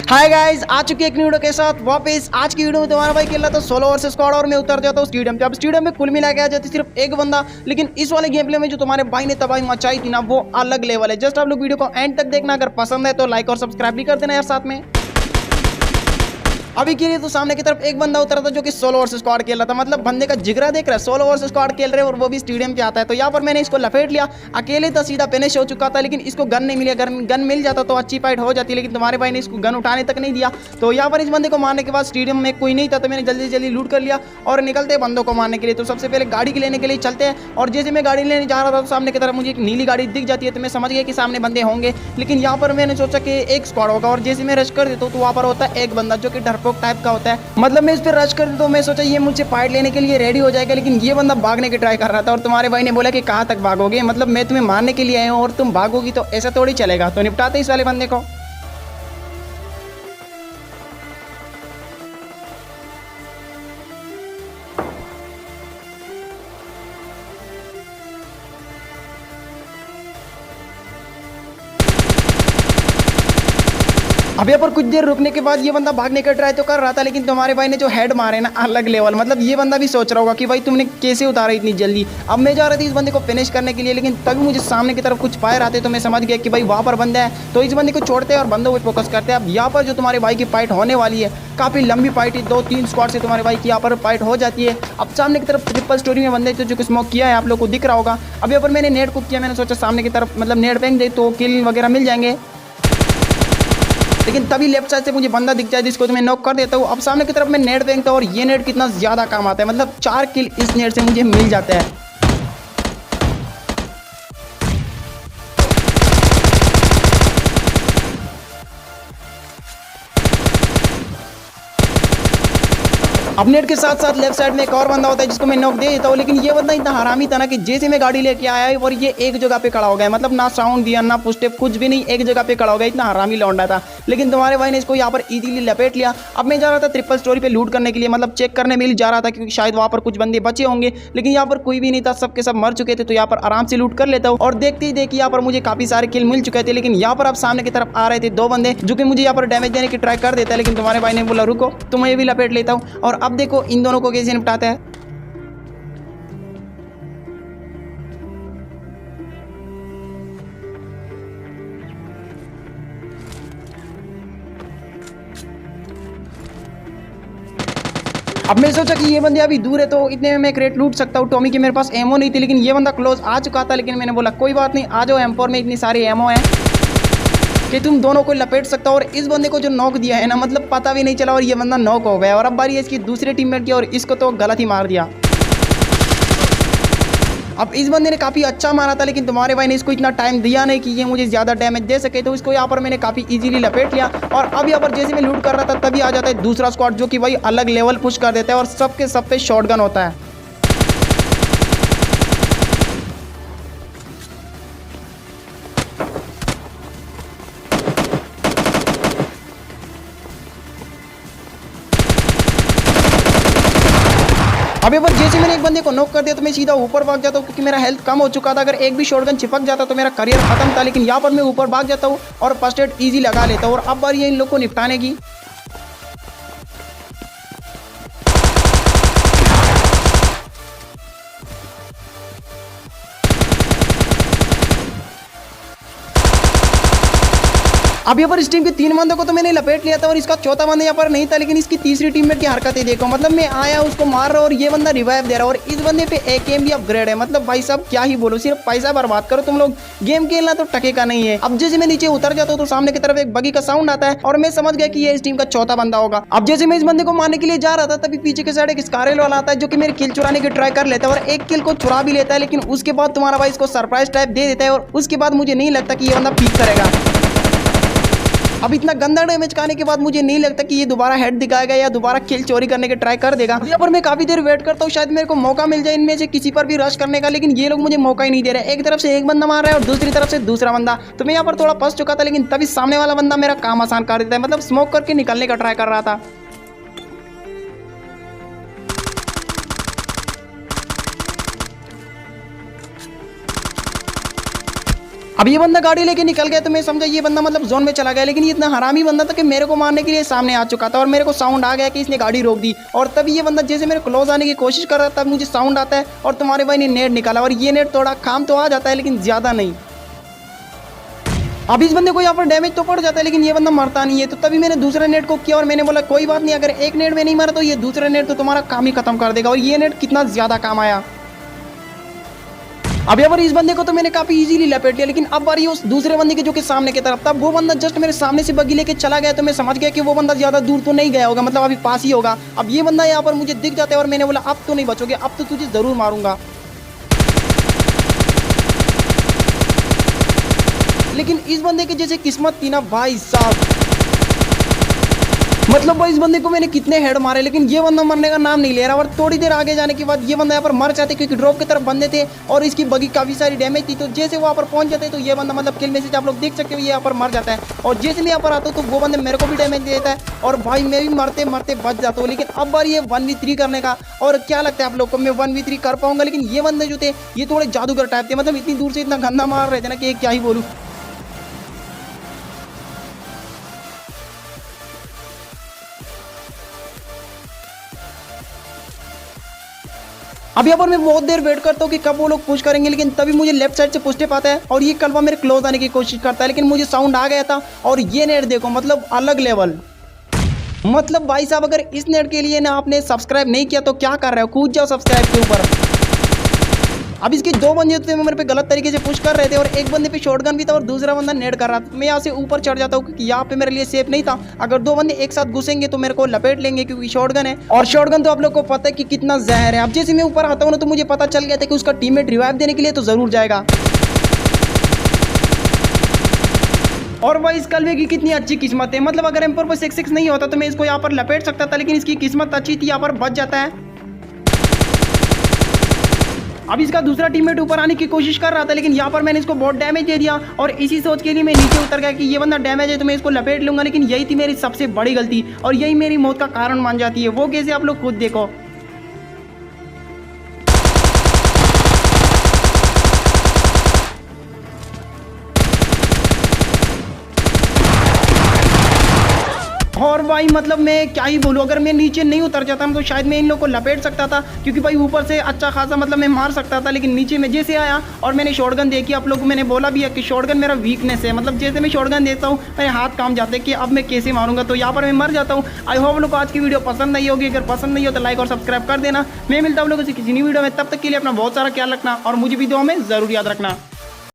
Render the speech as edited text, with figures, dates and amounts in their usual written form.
Hi guys, आ चुकी है एक वीडियो के साथ वापस। आज की वीडियो में तुम्हारा भाई खेल रहा था सोलो वर्सेस स्क्वाड और मैं उतर जाता हूँ स्टेडियम पे। अब स्टेडियम में कुल मिला के आ जाती सिर्फ एक बंदा, लेकिन इस वाले गेम प्ले में जो तुम्हारे भाई ने तबाही मचाई थी ना, वो अलग लेवल है। जस्ट आप लोग वीडियो को एंड तक देखना, अगर पसंद है तो लाइक और सब्सक्राइब भी कर देना यार साथ में। अभी के लिए तो सामने की तरफ एक बंदा उतरा था जो कि सोलो वर्सेस स्क्वाड खेल रहा था। मतलब बंदे का जिगरा देख रहा है, सोलो वर्सेस स्क्वाड खेल रहे हैं और वो भी स्टेडियम पे आता है। तो यहाँ पर मैंने इसको लपेट लिया, अकेले तो सीधा फिनिश हो चुका था, लेकिन इसको गन नहीं मिली। अगर गन मिल जाता तो अच्छी फाइट हो जाती, लेकिन तुम्हारे भाई ने इसको गन उठाने तक नहीं दिया। तो यहाँ पर इस बंदे को मारने के बाद स्टेडियम में कोई नहीं था, तो मैंने जल्दी जल्दी लूट कर लिया और निकलते बंदों को मारने के लिए। तो सबसे पहले गाड़ी के लेने के लिए चलते हैं। और जैसे मैं गाड़ी लेने जा रहा था तो सामने की तरफ मुझे एक नीली गाड़ी दिख जाती है, तो मैं समझ गया कि सामने बंदे होंगे। लेकिन यहाँ पर मैंने सोचा कि एक स्क्वाड होगा, और जैसे मैं रश कर देता हूँ तो वहाँ पर होता है एक बंदा जो कि डरपोक टाइप का होता है। मतलब मैं इस पर रश कर तो मैं सोचा ये मुझसे फाइट लेने के लिए रेडी हो जाएगा, लेकिन ये बंदा भागने की ट्राई कर रहा था। और तुम्हारे भाई ने बोला कि कहाँ तक भागोगे, मतलब मैं तुम्हें मारने के लिए आया हूँ और तुम भागोगी, तो ऐसा थोड़ी चलेगा। तो निपटाते इस वाले बंदे को। अब यहाँ पर कुछ देर रुकने के बाद ये बंदा भागने का ट्राई तो कर रहा था, लेकिन तुम्हारे भाई ने जो हेड मारे ना, अलग लेवल। मतलब ये बंदा भी सोच रहा होगा कि भाई तुमने कैसे उतारा इतनी जल्दी। अब मैं जा रहा था इस बंदे को फिनिश करने के लिए, लेकिन तभी मुझे सामने की तरफ कुछ फायर आते, तो मैं समझ गया कि भाई वहाँ पर बंदा है। तो इस बंदे को छोड़ते हैं और बंदों पर फोकस करते हैं। अब यहाँ पर जो तुम्हारे भाई की फाइट होने वाली है, काफ़ी लंबी फाइट है, 2-3 स्क्वाड से तुम्हारे भाई की यहाँ पर फाइट हो जाती है। अब सामने की तरफ ट्रिपल स्टोरी में बंदे जो स्मोक किया है, आप लोग को दिख रहा होगा। अब यहाँ पर मैंने नेट को किया, मैंने सोचा सामने की तरफ मतलब नेट फेंक दे तो किल वगैरह मिल जाएंगे, लेकिन तभी लेफ्ट साइड से मुझे बंदा दिख जाए जिसको तो मैं नॉक कर देता हूँ। अब सामने की तरफ मैं नेट फेंकता हूँ और ये नेट कितना ज़्यादा काम आता है, मतलब 4 किल इस नेट से मुझे मिल जाता है। अब नेट के साथ साथ लेफ्ट साइड में एक और बंदा होता है जिसको मैं नॉक दे देता हूँ, लेकिन ये बंदा इतना हरामी था ना कि जैसे मैं गाड़ी लेके आया है और ये एक जगह पे खड़ा हो गया। मतलब ना साउंड दिया ना पुशटेप, कुछ भी नहीं, एक जगह पे खड़ा हो गया। इतना हरामी लौंडा था, लेकिन तुम्हारे भाई ने इसको यहाँ पर इजीली लपेट लिया। अब मैं जा रहा था ट्रिपल स्टोरी पे लूट करने के लिए, मतलब चेक करने में जा रहा था क्योंकि शायद वहाँ पर कुछ बंदे बचे होंगे, लेकिन यहाँ पर कोई भी नहीं था, सबके सब मर चुके थे। तो यहाँ पर आराम से लूट कर लेता हूँ और देखते ही देखिए यहाँ पर मुझे काफी सारे किल मिल चुके थे। लेकिन यहाँ पर अब सामने की तरफ आ रहे थे 2 बंदे जो कि मुझे यहाँ पर डैमेज देने की ट्राई कर देता है, लेकिन तुम्हारे भाई ने बोला रुको, तो मैं भी लपेट लेता हूँ। और अब देखो इन दोनों को कैसे निपटाता है। अब मैं सोचा कि ये बंदे अभी दूर है, तो इतने में मैं क्रेट लूट सकता हूँ। टॉमी की मेरे पास एमओ नहीं थी, लेकिन ये बंदा क्लोज आ चुका था। लेकिन मैंने बोला कोई बात नहीं, आ जाओ, M4 में इतनी सारी एमओ है कि तुम दोनों को लपेट सकता हो। और इस बंदे को जो नॉक दिया है ना, मतलब पता भी नहीं चला और ये बंदा नॉक हो गया। और अब बारी है इसकी दूसरे टीममेट की, और इसको तो गलत ही मार दिया। अब इस बंदे ने काफ़ी अच्छा मारा था, लेकिन तुम्हारे भाई ने इसको इतना टाइम दिया नहीं कि ये मुझे ज़्यादा डैमेज दे सके। तो इसको यहाँ पर मैंने काफ़ी इजीली लपेट लिया। और अब यहाँ पर जैसे मैं लूट कर रहा था तभी आ जाता है दूसरा स्क्वाड जो कि भाई अलग लेवल पुश कर देता है, और सबके सब पे शॉटगन होता है। अभी पर जैसे मैंने एक बंदे को नॉक कर दिया तो मैं सीधा ऊपर भाग जाता हूँ, क्योंकि मेरा हेल्थ कम हो चुका था। अगर एक भी शॉटगन चिपक जाता तो मेरा करियर खत्म था। लेकिन यहाँ पर मैं ऊपर भाग जाता हूँ और फर्स्ट एड इजी लगा लेता हूँ। और अब बारी है इन लोग को निपटाने की। अब यहाँ पर इस टीम के 3 बंदों को तो मैंने लपेट लिया था, और इसका चौथा बंदा यहाँ पर नहीं था। लेकिन इसकी तीसरी टीममेट की हरकतें देखो, मतलब मैं आया उसको मार रहा हूँ और ये बंदा रिवाइव दे रहा है। और इस बंदे पे AKM भी अपग्रेड है। मतलब भाई साहब क्या ही बोलो, सिर्फ पैसा बर्बाद करो तुम लोग, गेम खेलना तो टकेगा नहीं है। अब जैसे मैं नीचे उतर जाता हूँ तो सामने की तरफ एक बगी का साउंड आता है, और मैं समझ गया कि ये इस टीम का चौथा बंदा होगा। अब जैसे मैं इस बंदे को मारने के लिए जा रहा था तभी पीछे के साइड एक स्कारलेट वाला आता है जो कि मेरे किल चुराने की ट्राई कर लेता है, और एक किल को चुरा भी लेता है। लेकिन उसके बाद तुम्हारा भाई इसको सरप्राइज टाइप दे देता है, और उसके बाद मुझे नहीं लगता कि ये बंदा पीक करेगा। अब इतना गंदा डैमेज खाने के बाद मुझे नहीं लगता कि ये दोबारा हेड दिखाएगा या दोबारा किल चोरी करने की ट्राई कर देगा। यहाँ पर मैं काफी देर वेट करता हूँ, शायद मेरे को मौका मिल जाए इनमें से किसी पर भी रश करने का, लेकिन ये लोग मुझे मौका ही नहीं दे रहे। एक तरफ से एक बंदा मार रहा है और दूसरी तरफ से दूसरा बंदा। तो मैं यहाँ पर थोड़ा फंस चुका था, लेकिन तभी सामने वाला बंदा मेरा काम आसान कर देता है। मतलब स्मोक करके निकलने का ट्राई कर रहा था। अब ये बंदा गाड़ी लेके निकल गया तो मैं समझा ये बंदा मतलब जोन में चला गया, लेकिन ये इतना हरामी बंदा था कि मेरे को मारने के लिए सामने आ चुका था और मेरे को साउंड आ गया कि इसने गाड़ी रोक दी। और तभी ये बंदा जैसे मेरे क्लोज आने की कोशिश कर रहा था, तब मुझे साउंड आता है और तुम्हारे भाई ने नेट निकाला और ये नेट थोड़ा काम तो आ जाता है लेकिन ज़्यादा नहीं। अब इस बंदे को यहाँ पर डैमेज तो पड़ जाता है लेकिन ये बंदा मरता नहीं है। तो तभी मैंने दूसरे नेट को किया और मैंने बोला कोई बात नहीं, अगर एक नेट में नहीं मरा तो ये दूसरा नेट तो तुम्हारा काम ही खत्म कर देगा। और ये नेट कितना ज़्यादा काम आया। अब यहाँ पर इस बंदे को तो मैंने काफी इजीली लपेट लिया, लेकिन अब बारी उस दूसरे बंदे के जो कि सामने की तरफ था। वो बंदा जस्ट मेरे सामने से बग्गी लेके चला गया तो मैं समझ गया कि वो बंदा ज्यादा दूर तो नहीं गया होगा, मतलब अभी पास ही होगा। अब ये बंदा यहाँ पर मुझे दिख जाता है और मैंने बोला अब तो नहीं बचोगे, अब तो तुझे जरूर मारूंगा। लेकिन इस बंदे की जैसे किस्मत थी ना भाई साहब, मतलब भाई इस बंदे को मैंने कितने हेड मारे लेकिन ये बंदा मरने का नाम नहीं ले रहा। और थोड़ी देर आगे जाने के बाद ये बंदा यहाँ पर मर जाते क्योंकि ड्रॉप की तरफ बंदे थे और इसकी बगी काफी सारी डैमेज थी। तो जैसे वो यहाँ पर पहुंच जाते तो ये बंदा मतलब किल मैसेज आप लोग देख सकते हो ये यहाँ पर मर जाता है। और जैसे मैं यहाँ पर आता हूँ तो वो बंदे मेरे को भी डैमेज देता है और भाई मैं भी मरते मरते बच जाता हूँ। लेकिन अब बार ये 1v3 करने का। और क्या लगता है आप लोग को मैं 1v3 कर पाऊंगा? लेकिन ये बंदे जो थे ये थोड़े जादूगर टाइप थे, मतलब इतनी दूर से इतना गंदा मार रहे थे ना कि क्या ही बोलूँ। अब यहाँ पर मैं बहुत देर वेट करता हूँ कि कब वो लोग पुश करेंगे, लेकिन तभी मुझे लेफ्ट साइड से पुशटे पाता है और ये कलवा मेरे क्लोज आने की कोशिश करता है, लेकिन मुझे साउंड आ गया था। और ये नेट देखो मतलब अलग लेवल, मतलब भाई साहब अगर इस नेट के लिए ना आपने सब्सक्राइब नहीं किया तो क्या कर रहे हो, कूद जाओ सब्सक्राइब के ऊपर। अब इसके दो बंदे थे मेरे पे गलत तरीके से पुश कर रहे थे और एक बंदे पे शॉटगन भी था और दूसरा बंदा नेट कर रहा था। मैं यहाँ से ऊपर चढ़ जाता हूँ क्योंकि यहाँ पे मेरे लिए सेफ नहीं था। अगर दो बंदे एक साथ घुसेंगे तो मेरे को लपेट लेंगे क्योंकि शॉटगन है और शॉटगन तो आप लोग को पता है कि कितना जहर है। अब जैसे मैं ऊपर आता हूँ ना तो मुझे पता चल गया था कि उसका टीममेट रिवाइव देने के लिए तो जरूर जाएगा। और भाई इस कलवे की कितनी अच्छी किस्मत है, मतलब अगर एम्पर पर 6-6 नहीं होता तो मैं इसको यहाँ पर लपेट सकता था, लेकिन इसकी किस्मत अच्छी थी, यहाँ पर बच जाता है। अब इसका दूसरा टीममेट ऊपर आने की कोशिश कर रहा था लेकिन यहाँ पर मैंने इसको बहुत डैमेज दे दिया और इसी सोच के लिए मैं नीचे उतर गया कि ये बंदा डैमेज है तो मैं इसको लपेट लूंगा। लेकिन यही थी मेरी सबसे बड़ी गलती और यही मेरी मौत का कारण मान जाती है। वो कैसे आप लोग खुद देखो। और भाई मतलब मैं क्या ही बोलूँ, अगर मैं नीचे नहीं उतर जाता तो शायद मैं इन लोगों को लपेट सकता था क्योंकि भाई ऊपर से अच्छा खासा मतलब मैं मार सकता था। लेकिन नीचे में जैसे आया और मैंने शॉटगन देखी, आप लोगों को मैंने बोला भी है कि शॉटगन मेरा वीकनेस है, मतलब जैसे मैं शॉटगन देता हूँ मेरे हाथ काम जाते हैं कि अब मैं कैसे मारूंगा, तो यहाँ पर मैं मर जाता हूँ। आई होप लोग आज की वीडियो पसंद नहीं होगी, अगर पसंद नहीं हो तो लाइक और सब्सक्राइब कर देना। मैं मिलता हूँ लोगों से किसी नई वीडियो में, तब तक के लिए अपना बहुत सारा ख्याल रखना और मुझे भी दुआ में जरूर याद रखना।